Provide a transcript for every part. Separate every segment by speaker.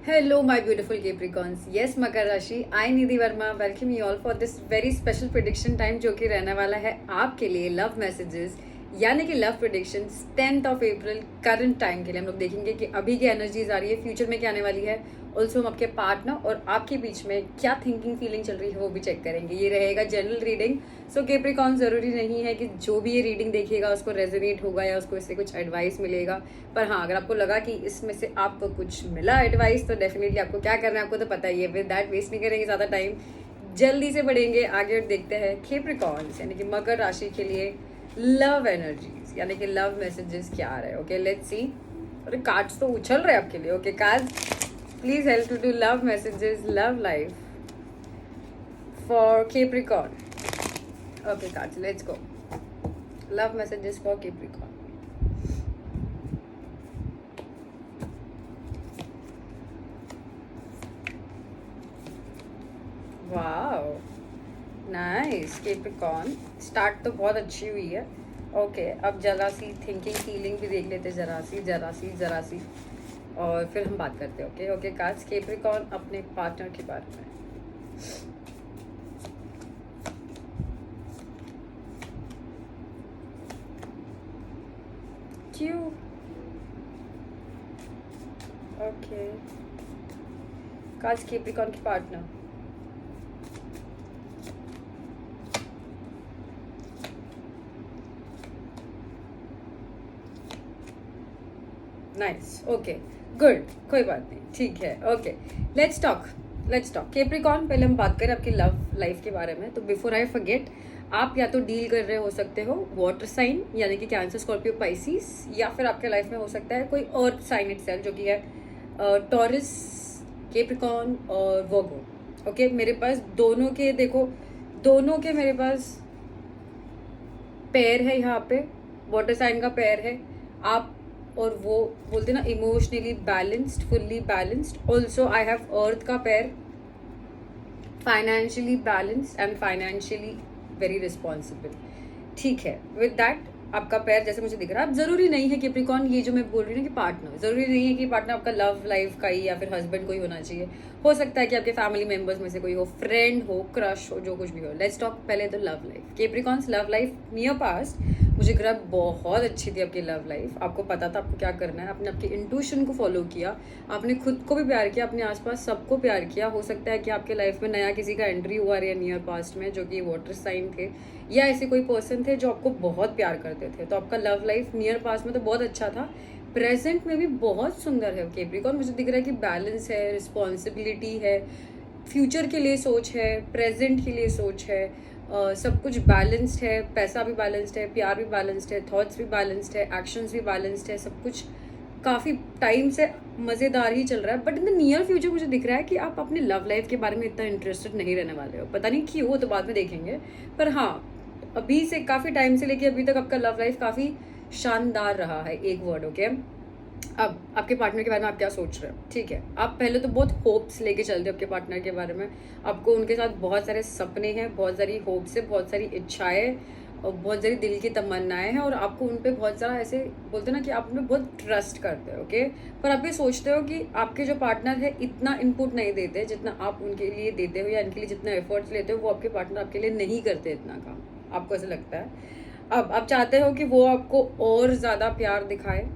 Speaker 1: Hello, my beautiful Capricorns. Yes, मकर राशि, I Nidhi Verma welcome you all for this very special prediction time जो कि रहने वाला है आपके लिए लव मैसेजेस यानी कि love prediction 10th of April current time के लिए। हम लोग देखेंगे कि अभी की एनर्जीज आ रही है, फ्यूचर में क्या आने वाली है। ऑल्सो हम आपके पार्टनर और आपके बीच में क्या थिंकिंग फीलिंग चल रही है वो भी चेक करेंगे। ये रहेगा जनरल रीडिंग। सो केप्रिकॉन जरूरी नहीं है कि जो भी ये रीडिंग देखेगा उसको रेजोनेट होगा या उसको इससे कुछ एडवाइस मिलेगा। पर हाँ, अगर आपको लगा कि इसमें से आपको कुछ मिला एडवाइस तो डेफिनेटली आपको क्या करना है आपको तो पता ही है। विद दैट वेस्ट नहीं करेंगे ज़्यादा टाइम, जल्दी से बढ़ेंगे आगे और देखते हैं केप्रिकॉन्स यानी कि मकर राशि के लिए लव एनर्जीज यानी कि लव मैसेजेस क्या आ रहे हैं। Okay let's see. अरे कार्ड्स तो उछल रहे हैं आपके लिए। Okay cards please help to do love messages love life for Capricorn. Okay cards let's go. Love messages for Capricorn. Wow nice Capricorn, start तो बहुत अच्छी हुई है। ओके अब जरा सी थिंकिंग फीलिंग भी देख लेते, जरा सी और फिर हम बात करते हैं। ओके ओके कार्ड्स केप्रिकॉन अपने पार्टनर के बारे में। क्यों? ओके कार्ड्स केप्रिकॉन के पार्टनर। नाइस ओके गुड, कोई बात नहीं, ठीक है। Okay let's talk Capricorn. पहले हम बात करें आपकी लव लाइफ के बारे में। तो बिफोर आई फॉरगेट, आप या तो डील कर रहे हो सकते हो वाटर साइन यानी कि कैंसर, स्कॉर्पियो, पाइसिस, या फिर आपके लाइफ में हो सकता है कोई अर्थ साइन इटसेल्फ जो कि है टॉरस, केप्रिकॉन और वर्गो। ओके मेरे पास दोनों के, देखो दोनों के मेरे पास पेयर है यहाँ पे, वाटर साइन का पेयर है आप और वो बोलते ना emotionally balanced, fully balanced. Also I have earth का pair, financially balanced and financially very responsible. ठीक है विद दैट आपका पेयर जैसे मुझे दिख रहा है। अब जरूरी नहीं है केप्रिकॉन, ये जो मैं बोल रही हूँ ना कि पार्टनर, जरूरी नहीं है कि पार्टनर आपका लव लाइफ का ही या फिर हस्बैंड कोई होना चाहिए। हो सकता है कि आपके फैमिली मेंबर्स में से कोई हो, फ्रेंड हो, क्रश हो, जो कुछ भी हो। लेट्स टॉक पहले तो love life. Capricorns love life near past मुझे ग्रह बहुत अच्छी थी आपकी लव लाइफ। आपको पता था आपको क्या करना है, आपने आपके इंट्यूशन को फॉलो किया, आपने खुद को भी प्यार किया, अपने आसपास सबको प्यार किया। हो सकता है कि आपके लाइफ में नया किसी का एंट्री हुआ रहा नियर पास्ट में जो कि वाटर साइन थे या ऐसे कोई पर्सन थे जो आपको बहुत प्यार करते थे। तो आपका लव लाइफ नियर पास्ट में तो बहुत अच्छा था, प्रेजेंट में भी बहुत सुंदर है केप्रिकॉन। मुझे दिख रहा है कि बैलेंस है, रिस्पॉन्सिबिलिटी है, फ्यूचर के लिए सोच है, प्रेजेंट के लिए सोच है, सब कुछ बैलेंस्ड है, पैसा भी बैलेंस्ड है, प्यार भी बैलेंस्ड है, थॉट्स भी बैलेंस्ड है, एक्शंस भी बैलेंस्ड है, सब कुछ काफ़ी टाइम से मज़ेदार ही चल रहा है। But in the near future मुझे दिख रहा है कि आप अपनी लव लाइफ के बारे में इतना इंटरेस्टेड नहीं रहने वाले हो। पता नहीं क्यों, वो तो बाद में देखेंगे। पर हाँ अभी से काफ़ी टाइम से लेके अभी तक आपका लव लाइफ काफ़ी शानदार रहा है, एक वर्ड। ओके अब आपके पार्टनर के बारे में आप क्या सोच रहे हो? ठीक है, आप पहले तो बहुत होप्स लेके चलते हो आपके पार्टनर के बारे में। आपको उनके साथ बहुत सारे सपने हैं, बहुत सारी होप्स है, बहुत सारी इच्छाएं और बहुत सारी दिल की तमन्नाएं हैं और आपको उन पे बहुत सारा ऐसे बोलते ना कि आप उन पे बहुत ट्रस्ट करते हो। ओके पर आप ये सोचते हो कि आपके जो पार्टनर है इतना इनपुट नहीं देते जितना आप उनके लिए देते हो या इनके लिए जितना एफर्ट्स लेते हो वो आपके पार्टनर आपके लिए नहीं करते इतना काम, आपको ऐसा लगता है। अब आप चाहते हो कि वो आपको और ज़्यादा प्यार दिखाए,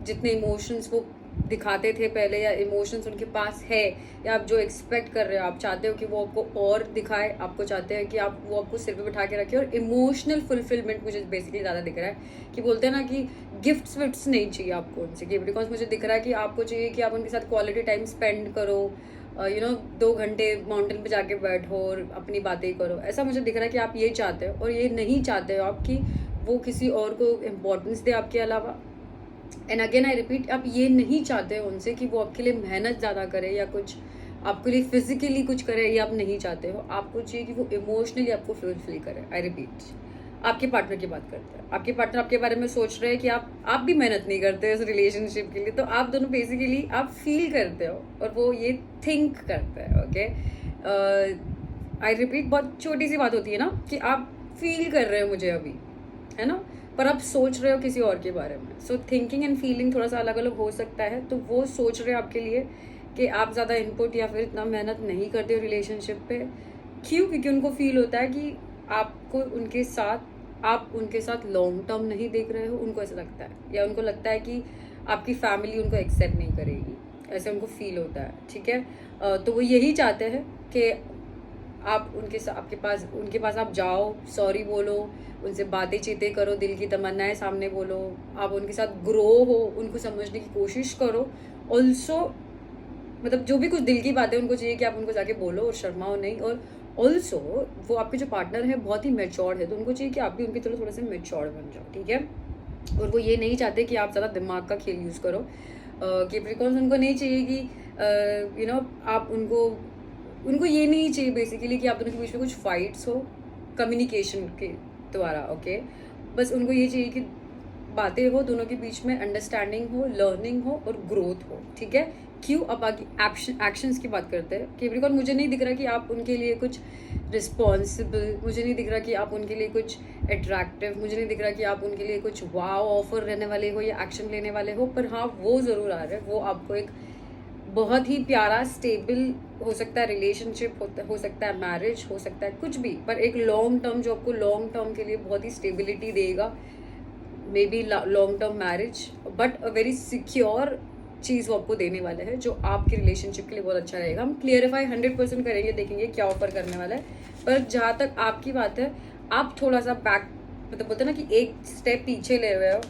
Speaker 1: जितने इमोशंस वो दिखाते थे पहले या इमोशंस उनके पास है या आप जो एक्सपेक्ट कर रहे हो, आप चाहते हो कि वो आपको और दिखाए। आपको चाहते हैं कि आप वो आपको सिर पे बिठा के रखे। और इमोशनल फुलफिलमेंट मुझे बेसिकली ज़्यादा दिख रहा है कि बोलते हैं ना कि गिफ्ट्स विफ्ट्स नहीं चाहिए आपको उनसे, कि बिकॉज मुझे दिख रहा है कि आपको चाहिए कि आप उनके साथ क्वालिटी टाइम स्पेंड करो, 2 घंटे माउंटेन पे जाके बैठो और अपनी बातें करो। ऐसा मुझे दिख रहा है कि आप ये चाहते हो और ये नहीं चाहते हो आप कि वो किसी और को इम्पोर्टेंस दे आपके अलावा। एंड अगेन आई रिपीट, आप ये नहीं चाहते हो उनसे कि वो आपके लिए मेहनत ज़्यादा करे या कुछ आपके लिए फिजिकली कुछ करे, ये आप नहीं चाहते हो। आपको चाहिए कि वो इमोशनली आपको फुलफिल करे। आई रिपीट, आपके पार्टनर की बात करते हैं। आपके पार्टनर आपके बारे में सोच रहे हैं कि आप भी मेहनत नहीं करते उस रिलेशनशिप के लिए, तो आप दोनों बेसिकली आप फील करते हो और वो ये थिंक करते हैं। ओके आई रिपीट, बहुत छोटी सी बात होती है ना कि आप फील कर रहे हो मुझे अभी, है ना, पर आप सोच रहे हो किसी और के बारे में। सो थिंकिंग एंड फीलिंग थोड़ा सा अलग अलग हो सकता है। तो वो सोच रहे हैं आपके लिए कि आप ज़्यादा इनपुट या फिर इतना मेहनत नहीं करते हो रिलेशनशिप पे। क्यों? क्योंकि उनको फील होता है कि आपको आप उनके साथ लॉन्ग टर्म नहीं देख रहे हो, उनको ऐसा लगता है, या उनको लगता है कि आपकी फैमिली उनको एक्सेप्ट नहीं करेगी, ऐसे उनको फील होता है। ठीक है, तो वो यही चाहते हैं कि आप उनके पास आप जाओ, सॉरी बोलो, उनसे बातें चीतें करो, दिल की तमन्नाएं सामने बोलो, आप उनके साथ ग्रो हो, उनको समझने की कोशिश करो। ऑल्सो मतलब जो भी कुछ दिल की बातें उनको चाहिए कि आप उनको जाके बोलो और शर्माओ नहीं। और ऑल्सो वो आपके जो पार्टनर है बहुत ही मेच्योर्ड है, तो उनको चाहिए कि आप भी उनकी तरह थोड़े से मेच्योर्ड बन जाओ। ठीक है, और वो ये नहीं चाहते कि आप ज़्यादा दिमाग का खेल यूज़ करो। कैप्रिकॉर्न्स उनको नहीं चाहिए कि आप उनको ये नहीं चाहिए बेसिकली कि आप दोनों के बीच में कुछ फाइट्स हो कम्युनिकेशन के द्वारा। ओके, बस उनको ये चाहिए कि बातें हो दोनों के बीच में, अंडरस्टैंडिंग हो, लर्निंग हो और ग्रोथ हो। ठीक है, क्यों? अब आगे एक्शंस की बात करते हैं। कैप्रिकॉर्न, मुझे नहीं दिख रहा कि आप उनके लिए कुछ रिस्पॉन्सिबल, मुझे नहीं दिख रहा कि आप उनके लिए कुछ अट्रैक्टिव, मुझे नहीं दिख रहा कि आप उनके लिए कुछ वाव ऑफर रहने वाले हो या एक्शन लेने वाले हो। पर हाँ, वो ज़रूर आ रहे हैं। वो आपको एक बहुत ही प्यारा स्टेबल, हो सकता है रिलेशनशिप, हो सकता है मैरिज, हो सकता है कुछ भी, पर एक लॉन्ग टर्म जो आपको लॉन्ग टर्म के लिए बहुत ही स्टेबिलिटी देगा, may be long term marriage, but a very secure चीज़ वो आपको देने वाले हैं जो आपके रिलेशनशिप के लिए बहुत अच्छा रहेगा। हम क्लियरिफाई 100% करेंगे, देखेंगे क्या ऑफर करने वाला है। पर जहाँ तक आपकी बात है, आप थोड़ा सा बैक, मतलब बोलते हैं ना कि एक स्टेप पीछे ले रहे हो,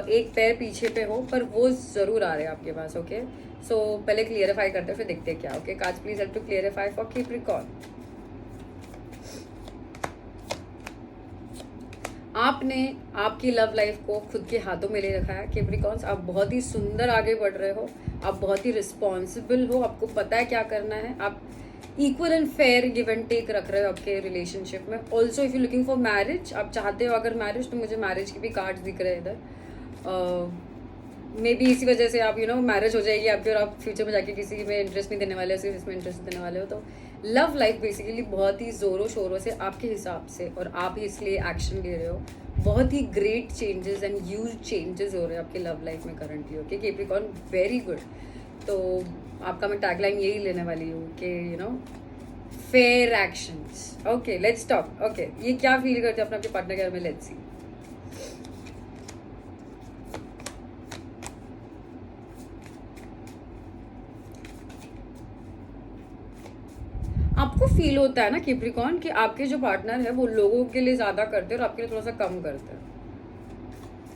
Speaker 1: एक पैर पीछे पे हो, पर वो ज़रूर आ रहे हैं आपके पास। ओके, सो पहले क्लियरिफाई करते हैं, फिर देखते हैं क्या। Okay, cards please help to clarify for Capricorn. आपने आपकी लव लाइफ को खुद के हाथों में ले रखा है कैप्रिकॉर्न्स। आप बहुत ही सुंदर आगे बढ़ रहे हो, आप बहुत ही रिस्पॉन्सिबल हो, आपको पता है क्या करना है, आप equal and fair give and take रख रहे हो आपके रिलेशनशिप में। Also if you looking for marriage, आप चाहते हो अगर मैरिज, तो मुझे मैरिज की भी कार्ड्स दिख रहे हैं इधर। मे बी इसी वजह से आप मैरिज हो जाएगी आपकी, और आप फ्यूचर में जाके किसी में इंटरेस्ट नहीं देने वाले हो, सिर्फ इसमें इंटरेस्ट देने वाले हो। तो लव लाइफ बेसिकली बहुत ही ज़ोरों शोरों से आपके हिसाब से, और आप ही इसलिए एक्शन ले रहे हो, बहुत ही great changes and huge changes हो रहे हैं आपके लव लाइफ में currently. Okay Capricorn, very good. तो आपका मैं टैगलाइन यही लेने वाली हूँ कि fair actions. Okay, let's talk. Okay, ये क्या फील करते हैं अपने आपके पार्टनर के बारे में, लेट्स सी। आपको फील होता है ना कैप्रिकॉर्न कि आपके जो पार्टनर है वो लोगों के लिए ज़्यादा करते हैं और आपके लिए थोड़ा सा कम करते हैं,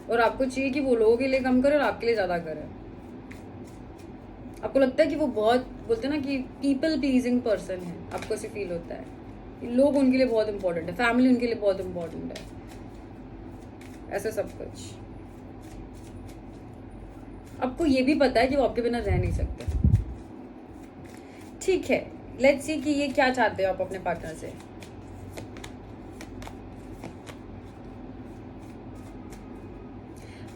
Speaker 1: और आपको चाहिए कि वो लोगों के लिए कम करे और आपके लिए ज़्यादा करे। आपको लगता है कि वो बहुत, बोलते हैं ना कि पीपल प्लीजिंग पर्सन है, आपको ऐसे फील होता है कि लोग उनके लिए बहुत इंपॉर्टेंट है, फैमिली उनके लिए बहुत इंपॉर्टेंट है, ऐसा सब कुछ। आपको ये भी पता है कि वो आपके बिना रह नहीं सकते। ठीक है, लेट्स सी कि ये क्या चाहते हो आप अपने पार्टनर से।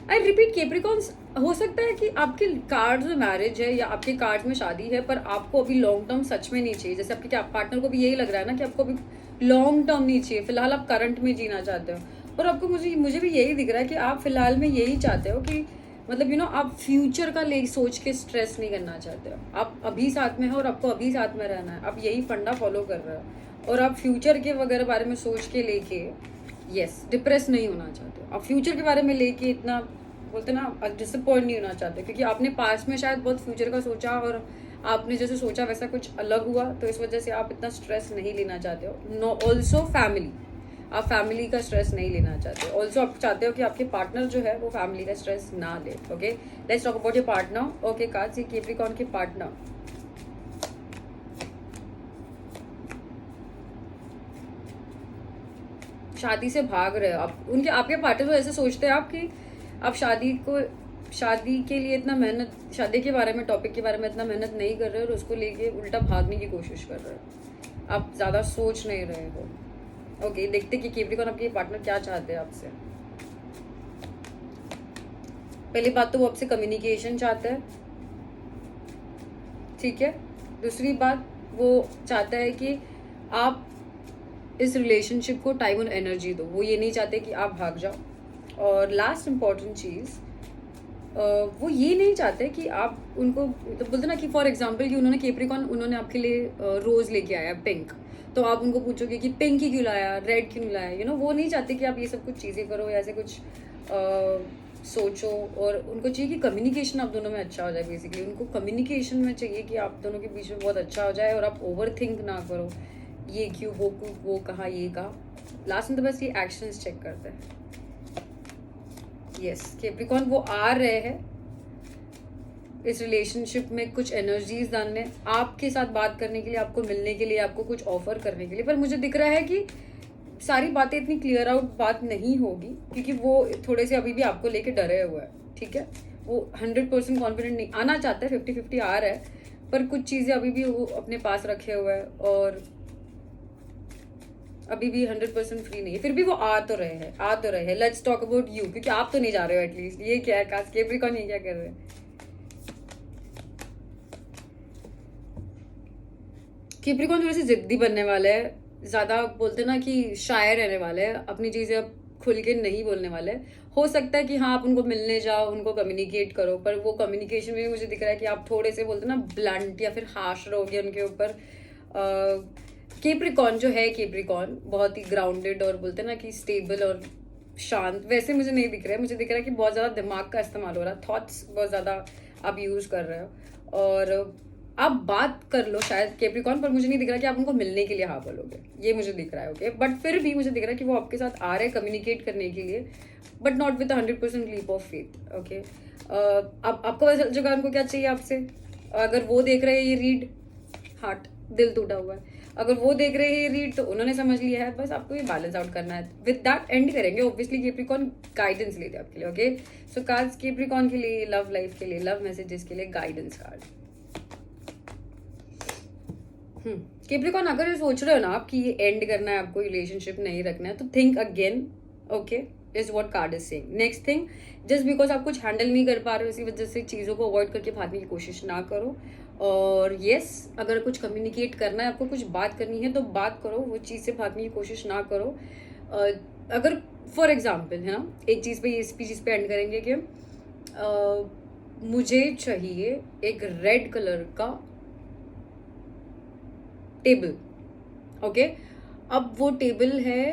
Speaker 1: आई रिपीट कैप्रिकॉर्न्स, हो सकता है कि आपके कार्ड्स में मैरिज है या आपके कार्ड्स में शादी है, पर आपको अभी लॉन्ग टर्म सच में नहीं चाहिए। जैसे आपके पार्टनर को भी यही लग रहा है ना कि आपको अभी लॉन्ग टर्म नहीं चाहिए, फिलहाल आप करंट में जीना चाहते हो। और आपको मुझे भी यही दिख रहा है कि आप फिलहाल में यही चाहते हो कि मतलब आप फ्यूचर का ले सोच के स्ट्रेस नहीं करना चाहते हो। आप अभी साथ में हो और आपको अभी साथ में रहना है, आप यही फंडा फॉलो कर रहे हो, और आप फ्यूचर के वगैरह बारे में सोच के लेके डिप्रेस नहीं होना चाहते हो। आप फ्यूचर के बारे में लेके इतना, बोलते ना, डिसअपॉइंट नहीं होना चाहते, क्योंकि आपने पास्ट में शायद बहुत फ्यूचर का सोचा और आपने जैसे सोचा वैसा कुछ अलग हुआ, तो इस वजह से आप इतना स्ट्रेस नहीं लेना चाहते हो। नो, ऑल्सो फैमिली, आप फैमिली का स्ट्रेस नहीं लेना चाहते। ऑल्सो आप चाहते हो कि आपके पार्टनर जो है वो फैमिली का स्ट्रेस ना ले। Okay, let's talk about your partner. Okay cards, ये कैप्रिकॉर्न के पार्टनर, शादी से भाग रहे हो आप, आपके पार्टनर तो ऐसे सोचते हैं आप कि आप शादी के लिए इतना मेहनत, शादी के बारे में, टॉपिक के बारे में इतना मेहनत नहीं कर रहे हो, और उसको लेके उल्टा भागने की कोशिश कर रहे हो, आप ज़्यादा सोच नहीं रहे हो। ओके, देखते कि कैप्रिकॉर्न आपके पार्टनर क्या चाहते हैं आपसे। पहली बात तो वो आपसे कम्युनिकेशन चाहता है, ठीक है। दूसरी बात, वो चाहता है कि आप इस रिलेशनशिप को टाइम और एनर्जी दो, वो ये नहीं चाहते कि आप भाग जाओ। और लास्ट इम्पॉर्टेंट चीज़, वो ये नहीं चाहते कि आप उनको, तो बोलते ना कि फॉर एग्जांपल कि उन्होंने केप्रिकॉन उन्होंने आपके लिए रोज़ लेके आया पिंक, तो आप उनको पूछोगे कि पिंक ही क्यों लाया, रेड क्यों नहीं लाया, वो नहीं चाहते कि आप ये सब कुछ चीज़ें करो या ऐसे कुछ सोचो। और उनको चाहिए कि कम्युनिकेशन आप दोनों में अच्छा हो जाए। बेसिकली उनको कम्युनिकेशन में चाहिए कि आप दोनों के बीच में बहुत अच्छा हो जाए और आप ओवर थिंक ना करो, ये क्यों, वो कहा, ये कहा। लास्ट में तो बस ये एक्शंस चेक करते हैं। यस, कैप्रिकॉर्न वो आ रहे हैं इस रिलेशनशिप में कुछ एनर्जीज डालने, आपके साथ बात करने के लिए, आपको मिलने के लिए, आपको कुछ ऑफर करने के लिए। पर मुझे दिख रहा है कि सारी बातें इतनी क्लियर आउट बात नहीं होगी, क्योंकि वो थोड़े से अभी भी आपको लेके डरे हुए हैं। ठीक है, वो 100% कॉन्फिडेंट नहीं, आना चाहता है, 50-50 आ रहा है, पर कुछ चीज़ें अभी भी वो अपने पास रखे हुए हैं और अभी भी 100% फ्री नहीं है। फिर भी वो आ तो रहे हैं। लेट्स टॉक अबाउट यू, क्योंकि आप तो नहीं जा रहे हो एटलीस्ट। ये क्या है, कैप्रिकॉर्न ये क्या कर रहे हैं? कैप्रिकॉर्न थोड़े से जिद्दी बनने वाले हैं, ज़्यादा बोलते ना कि शायर रहने वाले हैं, अपनी चीज़ें अब खुल के नहीं बोलने वाले। हो सकता है कि हाँ आप उनको मिलने जाओ, उनको कम्युनिकेट करो, पर वो कम्युनिकेशन में भी मुझे दिख रहा है कि आप थोड़े से बोलते ना ब्लंट या फिर हार्श रहोगे उनके ऊपर। कैप्रिकॉर्न जो है, कैप्रिकॉर्न बहुत ही ग्राउंडेड और बोलते ना कि स्टेबल और शांत वैसे मुझे नहीं दिख रहा है। मुझे दिख रहा है कि बहुत ज़्यादा दिमाग का इस्तेमाल हो रहा है, थॉट्स बहुत ज़्यादा आप यूज़ कर रहे हो और आप बात कर लो शायद कैप्रिकॉर्न, पर मुझे नहीं दिख रहा कि आप उनको मिलने के लिए हाँ बोलोगे, ये मुझे दिख रहा है। ओके, बट फिर भी मुझे दिख रहा है कि वो आपके साथ आ रहे हैं कम्युनिकेट करने के लिए, but not with 100% leap of faith. Okay, अब आपको वैसे जगह उनको क्या चाहिए आपसे? अगर वो देख रहे हैं ये रीड, हार्ट, दिल टूटा हुआ है, अगर वो देख रहे हैं ये रीड तो उन्होंने समझ लिया है, बस आपको ये बैलेंस आउट करना है। विद दैट एंड करेंगे। ऑब्वियसली कैप्रिकॉर्न गाइडेंस लेते हैं आपके लिए। ओके, सो कार्ड्स कैप्रिकॉर्न के लिए, लव लाइफ के लिए, लव मैसेजेस के लिए गाइडेंस कार्ड। कैप्रिकॉर्न अगर ये सोच रहे हो ना आप कि ये एंड करना है, आपको रिलेशनशिप नहीं रखना है, तो think again. Okay, is what card is saying. Next thing, just because आप कुछ हैंडल नहीं कर पा रहे हो इसी वजह से चीज़ों को अवॉइड करके भागने की कोशिश ना करो। और येस, अगर कुछ कम्युनिकेट करना है, आपको कुछ बात करनी है तो बात करो, वो चीज़ से भागने की कोशिश ना करो। अगर फॉर एग्जाम्पल है ना, एक चीज़ पे इस चीज़ पे एंड करेंगे कि मुझे चाहिए एक रेड कलर का टेबल। ओके, अब वो टेबल है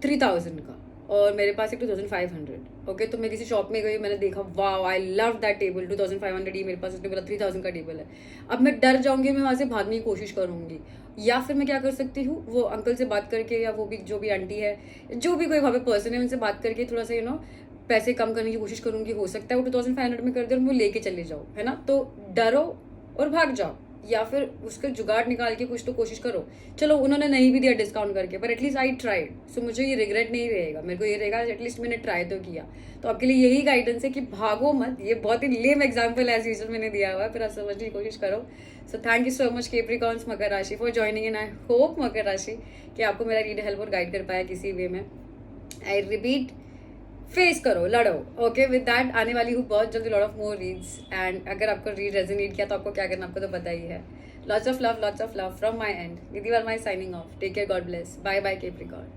Speaker 1: 3000 का और मेरे पास है 2500। ओके, तो मैं किसी शॉप में गई, मैंने देखा, वाह आई लव दैट टेबल, 2500 ही मेरे पास, उसने बोला 3000 का टेबल है। अब मैं डर जाऊंगी, मैं वहाँ से भागने की कोशिश करूंगी, या फिर मैं क्या कर सकती हूँ, वो अंकल से बात करके, या वो भी जो भी आंटी है, जो भी कोई वहाँ पे पर्सन है, उनसे बात करके थोड़ा सा पैसे कम करने की कोशिश करूंगी। हो सकता है वो 2500 में कर दे और वो लेके चले जाओ, है ना। तो डरो और भाग जाओ, या फिर उसका जुगाड़ निकाल के कुछ तो कोशिश करो। चलो उन्होंने नहीं भी दिया डिस्काउंट करके, पर एटलीस्ट आई ट्राइड, सो मुझे ये रिग्रेट नहीं रहेगा, मेरे को ये रहेगा एटलीस्ट मैंने ट्राई तो किया। तो आपके लिए यही गाइडेंस है कि भागो मत। ये बहुत ही लेम एग्जाम्पल एज यूजुअल मैंने दिया हुआ है, फिर आप समझने की कोशिश करो। So thank you so much Capricorns, मकर राशि, for joining in. I hope मकर राशि कि आपको मेरा रीड हेल्प और गाइड कर पाया किसी वे में। आई रिपीट, फेस करो, लड़ो। ओके, विद दैट आने वाली हूँ बहुत जल्दी lot of more reads. And अगर आपको रीड रेजोनेट किया तो आपको क्या करना, आपको तो पता ही है। Lots of love from my end. Nidhi Verma is signing off. Take care. God bless. Bye bye, Capricorn.